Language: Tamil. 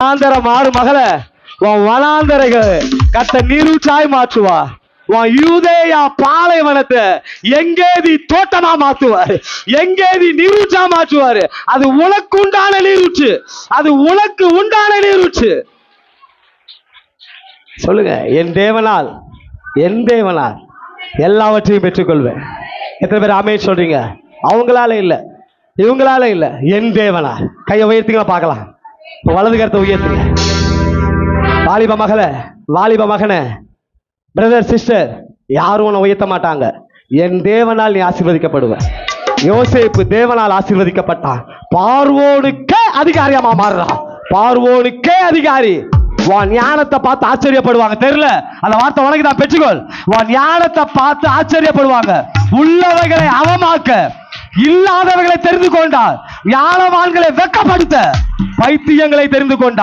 வனாந்தர மாறு மகள உன் வனாந்தரைகள் கத்த நீரூற்றாய் மாற்றுவா. உன் யூதேயா பாலைவனத்தை எங்கேதி தோட்டமா மாத்துவாரு, எங்கேதி நீரூற்றா மாற்றுவாரு. அது உனக்கு உண்டான நீரூற்று, அது உனக்கு உண்டான நீரூற்று. சொல்லுங்க, என் தேவனால் எல்லாவற்றையும் பெற்றுக்கொள்வேன். எத்தனை பேர் ஆமென் சொல்றீங்க? அவங்களால இல்ல, இவங்களால இல்ல, என் தேவனால். கையை உயர்த்துங்க பார்க்கலாம். வலது கருத்தை உயர்த்துங்க. வாலிப மகள, வாலிப மகனை, பிரதர் சிஸ்டர், யாரும் உன்னை உயர்த்த மாட்டாங்க. என் தேவனால் நீ ஆசீர்வதிக்கப்படுவ. யோசேப்பு தேவனால் ஆசீர்வதிக்கப்பட்டான். பார்வோனுக்கே அதிகாரியாமா மாறுறான். பார்வோனுக்கே அதிகாரி. உன் ஞானத்தை பார்த்து ஆச்சரியப்படுவாங்க. தெரியல, அந்த வார்த்தை உனக்கு தான், பெற்றுக்கொள். உன் ஞானத்தை பார்த்து ஆச்சரியப்படுவாங்க. உள்ளவைகளை அவமாக்க, இல்லாதவர்களை தெரிந்து கொண்டார். ஞானவான்களை வெட்கப்படுத்த, பைத்தியங்களை தெரிந்து கொண்டார்.